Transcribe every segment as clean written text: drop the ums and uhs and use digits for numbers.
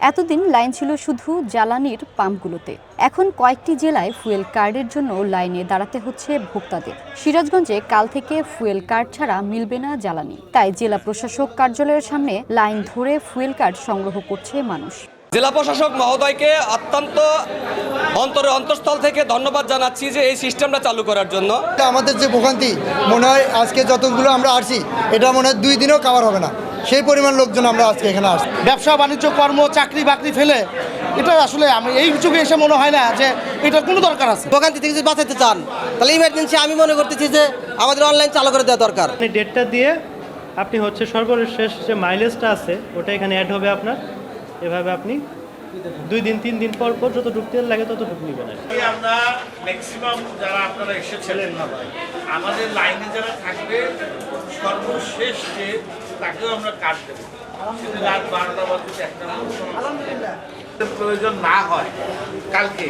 এতদিন লাইন ছিল শুধু জ্বালানির পাম্পগুলোতে। এখন কয়েকটি জেলায় ফুয়েল কার্ডের জন্য লাইনে দাঁড়াতে হচ্ছে ভোক্তাদের। সিরাজগঞ্জে কাল থেকে ফুয়েল কার্ড ছাড়া মিলবে না জ্বালানি, তাই জেলা প্রশাসক কার্যালয়ের সামনে লাইন ধরে ফুয়েল কার্ড সংগ্রহ করছে মানুষ। জেলা প্রশাসক মহোদয়কে অত্যন্ত অন্তঃস্থল থেকে ধন্যবাদ জানাচ্ছি যে এই সিস্টেমটা চালু করার জন্য। আমাদের যে ভোগান্তি মনে হয় আজকে যতগুলো আমরা আসছি এটা মনে হয় 2 দিনেও কভার হবে না, সেই পরিমাণ লোকজন আমরা আজকে এখানে আসছি। ব্যবসা বাণিজ্য কর্ম চাকরি বাকরি ফেলে এটা আসলে আমি এই যুগে এসে মনে হয় না যে এটা কোনো দরকার আছে। ভোগান্তি থেকে যদি বাঁচাতে চান তাহলে ইমার্জেন্সি আমি মনে করতেছি যে আমাদের অনলাইন চালু করে দেওয়া দরকার। ডেটটা দিয়ে আপনি সর্বশেষ যে মাইলেজটা আছে ওটা এখানে অ্যাড হবে আপনার। এভাবে আপনি 2 দিন 3 দিন পর যতটুকু তেল লাগে ততটুকু নেবেন। আমরা ম্যাক্সিমাম যারা আপনারা এসেছিলেন না ভাই, আমাদের লাইনে যারা থাকবে সর্বশেষ যে তাকেও আমরা কাট দেবো। রাত 12টা বাজে একটা প্রয়োজন না হয় কালকে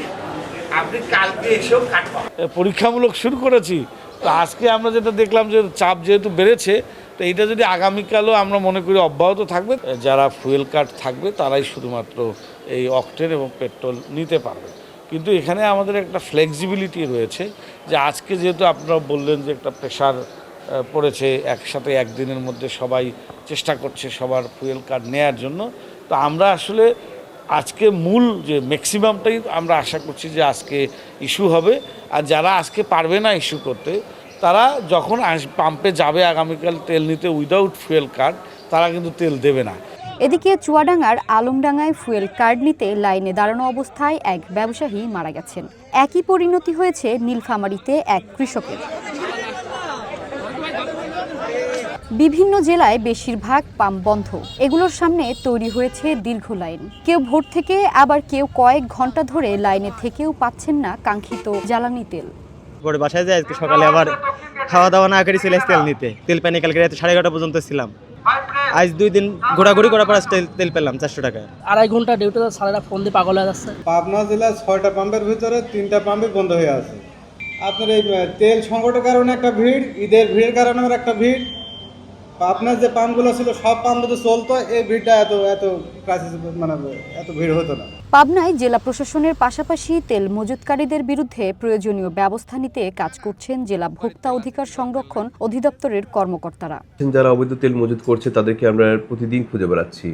আপনি কালকে এসেও কাট পাবেন। পরীক্ষামূলক শুরু করেছি, তো আজকে আমরা যেটা দেখলাম যে চাপ যেহেতু বেড়েছে, তো এইটা যদি আগামীকালও আমরা মনে করি অব্যাহত থাকবে, যারা ফুয়েল কার্ড থাকবে তারাই শুধুমাত্র এই অকটেন এবং পেট্রোল নিতে পারবে। কিন্তু এখানে আমাদের একটা ফ্লেক্সিবিলিটি রয়েছে যে আজকে যেহেতু আপনারা বললেন যে একটা প্রেশার পড়েছে, একসাথে একদিনের মধ্যে সবাই চেষ্টা করছে সবার ফুয়েল কার্ড নেয়ার জন্য, তো আমরা আসলে আজকে মূল যে ম্যাক্সিমামটাই আমরা আশা করছি যে আজকে ইস্যু হবে। আর যারা আজকে পারবে না ইস্যু করতে, তারা যখন পাম্পে যাবে আগামীকাল তেল নিতে উইদাউট ফুয়েল কার্ড, তারা কিন্তু তেল দেবে না। এদিকে চুয়াডাঙ্গার আলমডাঙ্গায় ফুয়েল কার্ড নিতে লাইনে দাঁড়ানো অবস্থায় এক ব্যবসায়ী মারা গেছেন। একই পরিণতি হয়েছে নীলফামারীতে এক কৃষকের। বিভিন্ন জেলায় বেশিরভাগ পাম্প বন্ধ, এগুলোর সামনে তৈরি হয়েছে দীর্ঘ লাইন। কেউ ভোর থেকে, আবার কেউ কয়েক ঘন্টা ধরে লাইনে থেকেও পাচ্ছেন না কাঙ্ক্ষিত জ্বালানি তেল। পরে বাসায় যাই, আজকে সকালে আবার খাওয়া দাওয়া না করে চলে তেল নিতে। তেল পানি কালকে রাতে 11:30 পর্যন্ত ছিলাম। আজ 2 দিন ঘোরাঘুরি করার পর তেল পেলাম 400 টাকা। 2.5 ঘন্টা ডিউটি, সারাটা ফোন দিয়ে পাগল হয়ে যাচ্ছে। পাবনা জেলার 6টা পাম্পের ভিতরে 3টা পাম্পই বন্ধ হয়ে আছে। আপনার এই তেল সংকটের কারণে একটা ভিড়, ঈদের ভিড়ের কারণে একটা ভিড়। পাবনার যে পাম্পগুলো ছিল সব পাম্প তো চলতো, এই ভিড়টা এত ক্রাইসিস মানে এত ভিড় হতো না। পাবনায় জেলা প্রশাসনের পাশাপাশি তেল মজুতকারীদের বিরুদ্ধে প্রয়োজনীয় ব্যবস্থা নিতে কাজ করছেন জেলা ভোক্তা অধিকার সংরক্ষণ অধিদপ্তরের কর্মকর্তারা। যারা অবৈধ তেল মজুত করছে তাদেরকে আমরা প্রতিদিন খুঁজে বেড়াচ্ছি,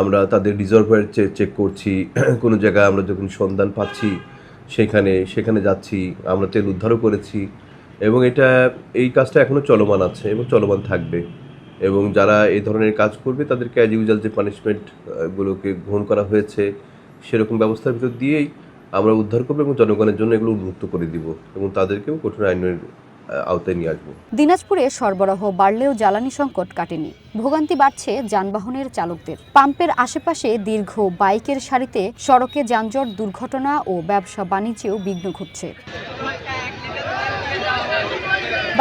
আমরা তাদের রিজার্ভার চেক করছি, কোনো জায়গায় আমরা যখন সন্ধান পাচ্ছি সেখানে যাচ্ছি, আমরা তেল উদ্ধারও করেছি এবং এই কাজটা এখনও চলমান আছে এবং চলমান থাকবে। এবং যারা এই ধরনের কাজ করবে তাদেরকে অ্যাজ ইউজুয়াল যে পানিশমেন্টগুলোকে গ্রহণ করা হয়েছে সেরকম ব্যবস্থার ভিতর দিয়েই আমরা উদ্ধার করবো এবং জনগণের জন্য এগুলো উন্মুক্ত করে দিব এবং তাদেরকেও কঠোর আইনের আওতায় নিয়ে আসবো। দিনাজপুরে সরবরাহ বাড়লেও জ্বালানি সংকট কাটেনি, ভোগান্তি বাড়ছে যানবাহনের চালকদের। পাম্পের আশেপাশে দীর্ঘ বাইকের সারিতে সড়কে যানজট, দুর্ঘটনা ও ব্যবসা বাণিজ্যেও বিঘ্ন ঘটছে।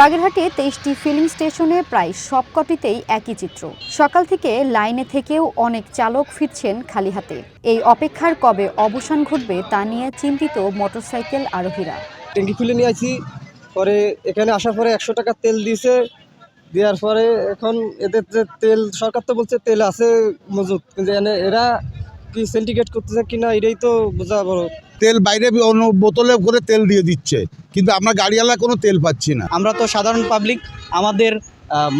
বাগেরহাটে 23টি ফিলিং স্টেশনে প্রায় সবকটিতেই একই চিত্র। সকাল থেকে লাইনে থেকেও অনেক চালক ফিরছেন খালি হাতে। এই অপেক্ষার কবে অবসান ঘটবে তা নিয়ে চিন্তিত মোটরসাইকেল আরোহীরা। ট্যাঙ্কি খুলে নিয়ে আসি, পরে এখানে আসার পরে 100 টাকা তেল দিয়েছে, দেওয়ার পরে এখন এদের যে তেল সরকার তো বলছে তেল আছে মজুত, কিন্তু এরা কি সিন্ডিকেট করতেছে কিনা এটাই তো বোঝা বড়। তেল বাইরে অন্য বোতলে করে তেল দিয়ে দিচ্ছে, কিন্তু আমরা গাড়িওয়ালা কোনো তেল পাচ্ছি না। আমরা তো সাধারণ পাবলিক, আমাদের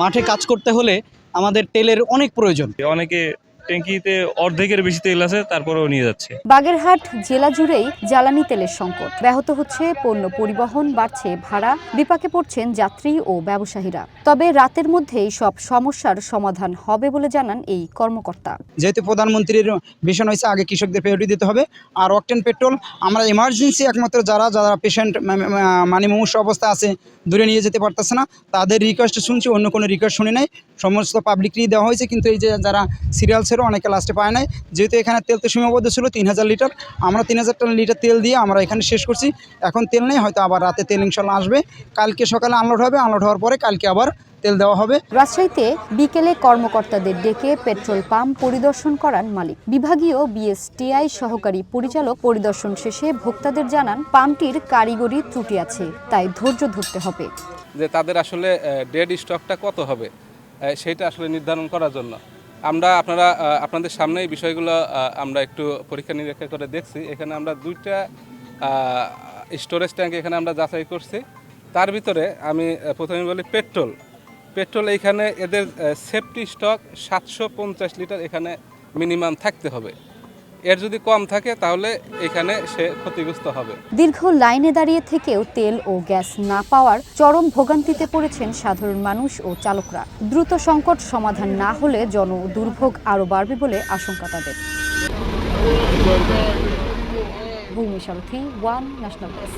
মাঠে কাজ করতে হলে আমাদের তেলের অনেক প্রয়োজন। অনেকে ট্যাঙ্কিতে অর্ধেকের বেশি তেল আছে, তারপরেও নিয়ে যাচ্ছে। বাগেরহাট জেলা জুড়েই জ্বালানি তেলের সংকট। ব্যাহত হচ্ছে পণ্য পরিবহন, বাড়ছে ভাড়া, বিপাকে পড়ছেন যাত্রী ও ব্যবসায়ীরা। তবে রাতের মধ্যেই সব সমস্যার সমাধান হবে বলে জানান এই কর্মকর্তা। যেহেতু প্রধানমন্ত্রীর ভিশন হয়েছে আগে কৃষকদের প্রায়োরিটি দিতে হবে, আর অকটেন পেট্রোল আমরা ইমার্জেন্সি একমাত্র যারা পেশেন্ট মানে মুমূর্ষু অবস্থা আছে, দূরে নিয়ে যেতে পারতেছে না, তাদের রিকোয়েস্ট শুনছি, অন্য কোনো রিকোয়েস্ট শুনি নাই। সমস্ত পাবলিকই দেওয়া হয়েছে, কিন্তু এই যে যারা সিরিয়াল ছিল অনেকে লাস্টে পায় নাই। যেহেতু এখানে তেল তো সীমাবদ্ধ ছিল 3000 লিটার, আমরা 3000 লিটার তেল দিয়ে আমরা এখানে শেষ করছি। এখন তেল নেই, হয়তো আবার রাতে তেল ইনশাল্লাহ আসবে। কালকে সকালে আনলোড হবে, আনলোড হওয়ার পরে কালকে আবার তেল দেওয়া হবে। রাজশাহীতে বিকেলে কর্মকর্তাদের ডেকে পেট্রোল পাম্প পরিদর্শন করান মালিক। বিভাগীয় বিএসটিআই সহকারী পরিচালক পরিদর্শন শেষে ভোক্তাদের জানান পাম্পটির কারিগরি ত্রুটি আছে, তাই ধৈর্য ধরতে হবে। যে তাদের আসলে ডেড স্টকটা কত হবে সেটা আসলে নির্ধারণ করার জন্য আপনাদের সামনে এই বিষয়গুলো আমরা একটু পরীক্ষা নিরীক্ষা করে দেখছি। এখানে আমরা 2টা স্টোরেজ ট্যাঙ্ক এখানে আমরা যাচাই করছি। তার ভিতরে আমি প্রথমে বলি পেট্রোল এইখানে এদের সেফটি স্টক 750 লিটার এখানে মিনিমাম থাকতে হবে। এর যদি কম থাকে তাহলে এখানে সে ক্ষতিগ্রস্ত হবে। দীর্ঘ লাইনে দাঁড়িয়ে থেকেও তেল ও গ্যাস না পাওয়ার চরম ভোগান্তিতে পড়েছেন সাধারণ মানুষ ও চালকরা। দ্রুত সংকট সমাধান না হলে জনদুর্ভোগ আরও বাড়বে বলে আশঙ্কা তাদের। ভূমি সারথী, ওয়ান ন্যাশনাল ডেস্ক।